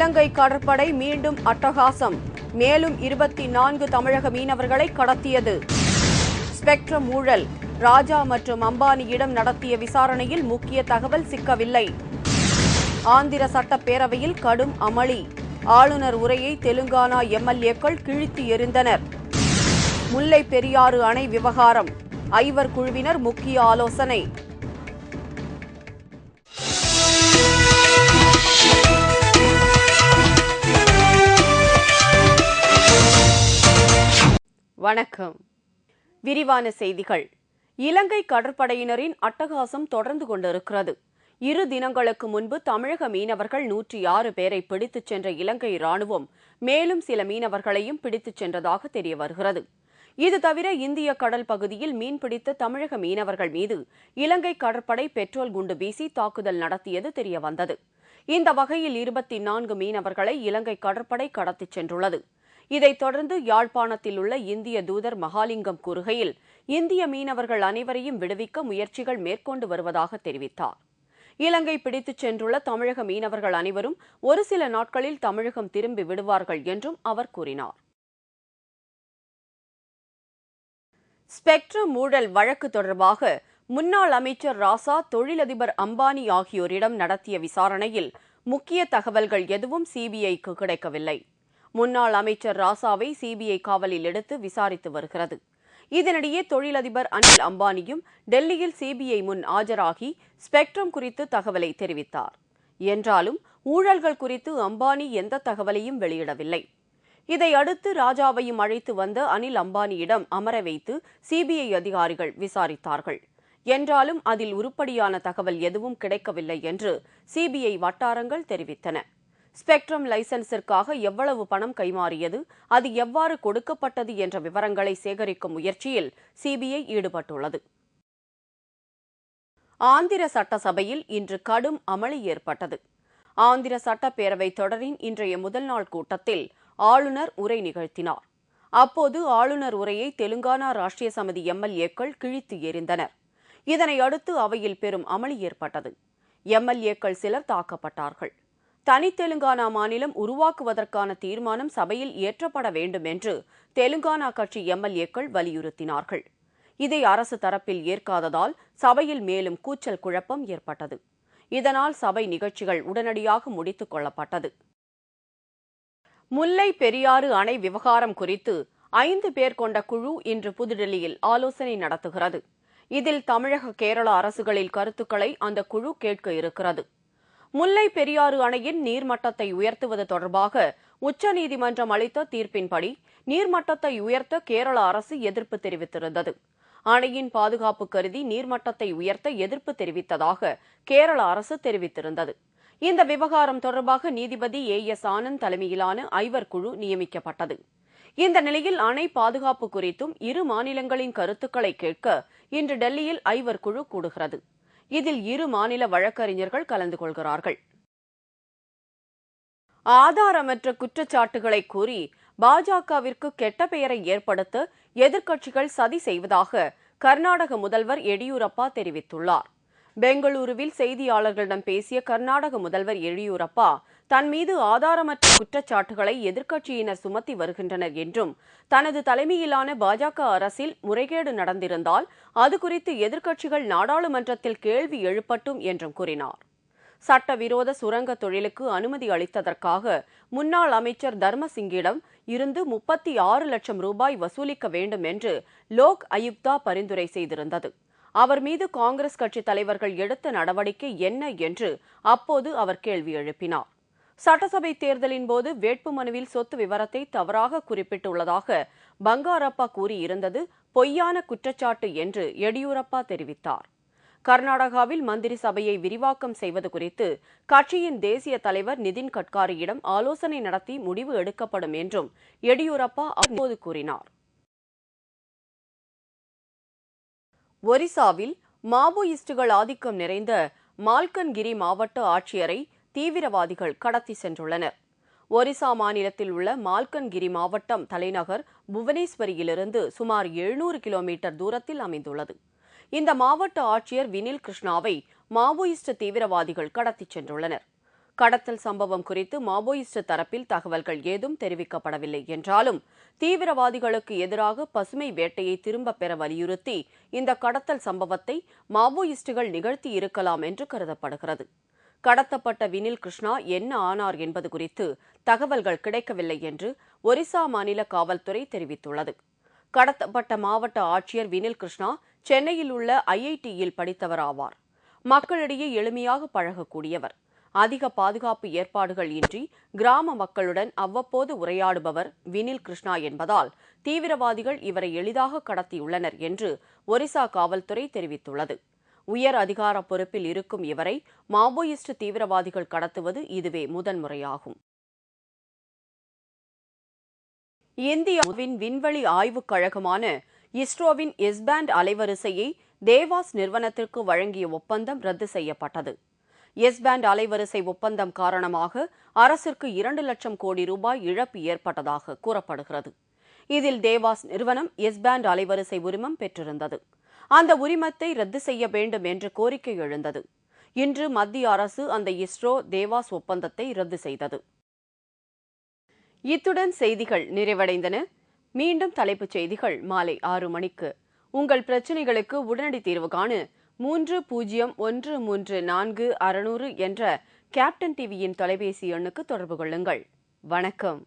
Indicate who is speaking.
Speaker 1: இலங்கை கடற்படை மீண்டும் அட்டகாசம். மேலும் 24 தமிழக மீனவர்களை கடத்தியது. ஸ்பெக்ட்ரம் ஊழல். ராஜா மற்றும் அம்பானியிடம் நடத்திய விசாரணையில் முக்கிய தகவல் சிக்கவில்லை. ஆந்திர சட்டப்பேரவையில் கடும் அமளி. ஆளுநர் உரையை தெலுங்கானா எம்எல்ஏக்கள் கிழித்து எறிந்தனர். முல்லை பெரியாறு அணை விவகாரம். ஐவர் குழுவினர் முக்கிய ஆலோசனை. வணக்கம். விரிவான செய்திகள். இலங்கை கடற்படையினரின் அட்டகாசம் தொடர்ந்து கொண்டிருக்கிறது. 2 தினங்களுக்கு முன்பு தமிழக மீனவர்கள் 106 பேரை பிடித்துச் சென்ற இலங்கை ராணுவம் மேலும் சில மீனவர்களையும் பிடித்துச் சென்றதாக தெரிய வருகிறது. இது தவிர இந்திய கடல் பகுதியில் மீன்பிடித்த தமிழக மீனவர்கள் மீது இலங்கை கடற்படை பெட்ரோல் குண்டு வீசி தாக்குதல் நடத்தியது தெரியவந்தது. இந்த வகையில் 24 மீனவர்களை இலங்கை கடற்படை கடத்திச் சென்றுள்ளது. இதைத் தொடர்ந்து யாழ்ப்பாணத்தில் உள்ள இந்திய தூதர் மகாலிங்கம் கூறுகையில், இந்திய மீனவர்கள் அனைவரையும் விடுவிக்க முயற்சிகள் மேற்கொண்டு வருவதாக தெரிவித்தார். இலங்கை பிடித்துச் சென்றுள்ள தமிழக மீனவர்கள் அனைவரும் ஒரு சில நாட்களில் தமிழகம் திரும்பி விடுவார்கள் என்றும் அவர் கூறினார். ஸ்பெக்ட்ரம் ஊழல் வழக்கு தொடர்பாக முன்னாள் அமைச்சர் ராசா, தொழிலதிபர் அம்பானி ஆகியோரிடம் நடத்திய விசாரணையில் முக்கிய தகவல்கள் எதுவும் சிபிஐக்கு கிடைக்கவில்லை. முன்னாள் அமைச்சர் ராசாவை சிபிஐ காவலில் எடுத்து விசாரித்து வருகிறது. இதனிடையே தொழிலதிபர் அனில் அம்பானியும் டெல்லியில் சிபிஐ முன் ஆஜராகி ஸ்பெக்ட்ரம் குறித்து தகவலை தெரிவித்தார். என்றாலும் ஊழல்கள் குறித்து அம்பானி எந்த தகவலையும் வெளியிடவில்லை. இதையடுத்து ராஜாவையும் அழைத்து வந்த அனில் அம்பானியிடம் அமர வைத்து சிபிஐ அதிகாரிகள் விசாரித்தார்கள். என்றாலும் அதில் உருப்படியான தகவல் எதுவும் கிடைக்கவில்லை என்று சிபிஐ வட்டாரங்கள் தெரிவித்தன. ஸ்பெக்ட்ரம் லைசன்ஸிற்காக எவ்வளவு பணம் கைமாறியது, அது எவ்வாறு கொடுக்கப்பட்டது என்ற விவரங்களை சேகரிக்கும் முயற்சியில் சிபிஐ ஈடுபட்டுள்ளது. ஆந்திர சட்டசபையில் இன்று கடும் அமளி ஏற்பட்டது. ஆந்திர சட்டப்பேரவை தொடரின் இன்றைய முதல் நாள் கூட்டத்தில் ஆளுநர் உரை நிகழ்த்தினார். அப்போது ஆளுநர் உரையை தெலுங்கானா ராஷ்டிரிய சமிதி எம்எல்ஏக்கள் கிழித்து எறிந்தனர். இதனை அடுத்து அவையில் பெரும் அமளி ஏற்பட்டது. எம்எல்ஏக்கள் சிலர் தாக்கப்பட்டார்கள். தனி தெலுங்கானா மாநிலம் உருவாக்குவதற்கான தீர்மானம் சபையில் இயற்றப்பட வேண்டும் என்று தெலுங்கானா கட்சி எம்எல்ஏக்கள் வலியுறுத்தினார்கள். இதை அரசு தரப்பில் ஏற்காததால் சபையில் மேலும் கூச்சல் குழப்பம் ஏற்பட்டது. இதனால் சபை நிகழ்ச்சிகள் உடனடியாக முடித்துக் கொள்ளப்பட்டது. முல்லை பெரியாறு அணை விவகாரம் குறித்து 5 பேர் கொண்ட குழு இன்று புதுடில்லியில் ஆலோசனை நடத்துகிறது. இதில் தமிழக, கேரள அரசுகளின் கருத்துக்களை அந்த குழு கேட்க இருக்கிறது. முல்லை பெரியாறு அணையின் நீர்மட்டத்தை உயர்த்துவது தொடர்பாக உச்சநீதிமன்றம் அளித்த தீர்ப்பின்படி நீர்மட்டத்தை உயர்த்த கேரள அரசு எதிர்ப்பு தெரிவித்திருந்தது. அணையின் பாதுகாப்பு கருதி நீர்மட்டத்தை உயர்த்த எதிர்ப்பு தெரிவித்ததாக கேரள அரசு தெரிவித்திருந்தது. இந்த விவகாரம் தொடர்பாக நீதிபதி AS ஆனந்த் தலைமையிலான 5 குழு நியமிக்கப்பட்டது. இந்த நிலையில் அணை பாதுகாப்பு குறித்தும் 2 மாநிலங்களின் கருத்துக்களை கேட்க இன்று டெல்லியில் 5 குழு கூடுகிறது. இதில் 2 மாநில வழக்கறிஞர்கள் கலந்து கொள்கிறார்கள். ஆதாரமற்ற குற்றச்சாட்டுகளை கூறி பாஜகவிற்கு கெட்ட பெயரை ஏற்படுத்த எதிர்க்கட்சிகள் சதி செய்வதாக கர்நாடக முதல்வர் எடியூரப்பா தெரிவித்துள்ளார். பெங்களூருவில் செய்தியாளர்களிடம் பேசிய கர்நாடக முதல்வர் எடியூரப்பா, தன் மீது ஆதாரமற்ற குற்றச்சாட்டுகளை எதிர்க்கட்சியினர் சுமத்தி வருகின்றனர் என்றும், தனது தலைமையிலான பாஜக அரசில் முறைகேடு நடந்திருந்தால் அது குறித்து எதிர்க்கட்சிகள் நாடாளுமன்றத்தில் கேள்வி எழுப்பட்டும் என்றும் கூறினார். சட்டவிரோத சுரங்க தொழிலுக்கு அனுமதி அளித்ததற்காக முன்னாள் அமைச்சர் தர்மசிங்கிடம் இருந்து 36 லட்சம் ரூபாய் வசூலிக்க வேண்டும் என்று லோக் ஆயுக்தா பரிந்துரை செய்திருந்தது. அவர் மீது காங்கிரஸ் கட்சி தலைவர்கள் எடுத்த நடவடிக்கை என்ன என்று அப்போது அவர் கேள்வி எழுப்பினார். சட்டசபை தேர்தலின் போது வேட்புமனுவில் சொத்து விவரத்தை தவறாக குறிப்பிட்டுள்ளதாக பங்காரப்பா கூறியிருந்தது பொய்யான குற்றச்சாட்டு என்று எடியூரப்பா தெரிவித்தார். கர்நாடகாவில் மந்திரி சபையை விரிவாக்கம் செய்வது குறித்து கட்சியின் தேசிய தலைவர் நிதின் கட்காரியிடம் ஆலோசனை நடத்தி முடிவு எடுக்கப்படும் என்றும் எடியூரப்பா அப்போது கூறினார். ஒரிசாவில் மாவோயிஸ்டுகள் ஆதிக்கம் நிறைந்த மால்கன்கிரி மாவட்ட ஆட்சியரை தீவிரவாதிகள் கடத்தி சென்றுள்ளனர். ஒரிசா மாநிலத்தில் உள்ள மால்கன்கிரி மாவட்டம் தலைநகர் புவனேஸ்வரியிலிருந்து சுமார் 700 கிலோமீட்டர் தூரத்தில் அமைந்துள்ளது. இந்த மாவட்ட ஆட்சியர் வினில் கிருஷ்ணாவை மாவோயிஸ்ட் தீவிரவாதிகள் கடத்திச் சென்றுள்ளனர். கடத்தல் சம்பவம் குறித்து மாவோயிஸ்ட் தரப்பில் தகவல்கள் ஏதும் தெரிவிக்கப்படவில்லை என்றாலும் தீவிரவாதிகளுக்கு எதிராக பசுமை வேட்டையை திரும்பப் பெற வலியுறுத்தி இந்த கடத்தல் சம்பவத்தை மாவோயிஸ்டுகள் நிகழ்த்தி இருக்கலாம் என்று கருதப்படுகிறது. கடத்தப்பட்ட வினில் கிருஷ்ணா என்ன ஆனார் என்பது குறித்து தகவல்கள் கிடைக்கவில்லை என்று ஒரிசா மாநில காவல்துறை தெரிவித்துள்ளது. கடத்தப்பட்ட மாவட்ட ஆட்சியர் வினில் கிருஷ்ணா சென்னையில் உள்ள IITயில் படித்தவர் ஆவார். மக்களிடையே எளிமையாக பழகக்கூடியவர். அதிக பாதுகாப்பு ஏற்பாடுகள் இன்றி கிராம மக்களுடன் அவ்வப்போது உரையாடுபவர் வினில் கிருஷ்ணா என்பதால் தீவிரவாதிகள் இவரை எளிதாக கடத்தியுள்ளனர் என்று ஒரிசா காவல்துறை தெரிவித்துள்ளது. உயர் அதிகார பொறுப்பில் இருக்கும் இவரை மாவோயிஸ்ட் தீவிரவாதிகள் கடத்துவது இதுவே முதன்முறையாகும். இந்தியாவின் விண்வெளி ஆய்வுக் கழகமான இஸ்ரோவின் எஸ்-பேண்ட் அலைவரிசையை தேவாஸ் நிறுவனத்திற்கு வழங்கிய ஒப்பந்தம் ரத்து செய்யப்பட்டது. எஸ்-பேண்ட் அலைவரிசை ஒப்பந்தம் காரணமாக அரசிற்கு 2 லட்சம் கோடி ரூபாய் இழப்பு ஏற்பட்டதாக கூறப்படுகிறது. இதில் தேவாஸ் நிறுவனம் எஸ்-பேண்ட் அலைவரிசை உரிமம் பெற்றிருந்தது. அந்த உரிமத்தை ரத்து செய்ய வேண்டும் என்ற கோரிக்கை எழுந்தது. இன்று மத்திய அரசு அந்த இஸ்ரோ தேவாஸ் ஒப்பந்தத்தை ரத்து செய்தது. இத்துடன் செய்திகள் நிறைவடைந்தன. மீண்டும் தலைப்புச் செய்திகள் மாலை 6 மணிக்கு. உங்கள் பிரச்சினைகளுக்கு உடனடி தீர்வு காண 30134600 என்ற கேப்டன் டிவியின் தொலைபேசி எண்ணுக்கு தொடர்பு கொள்ளுங்கள். வணக்கம்.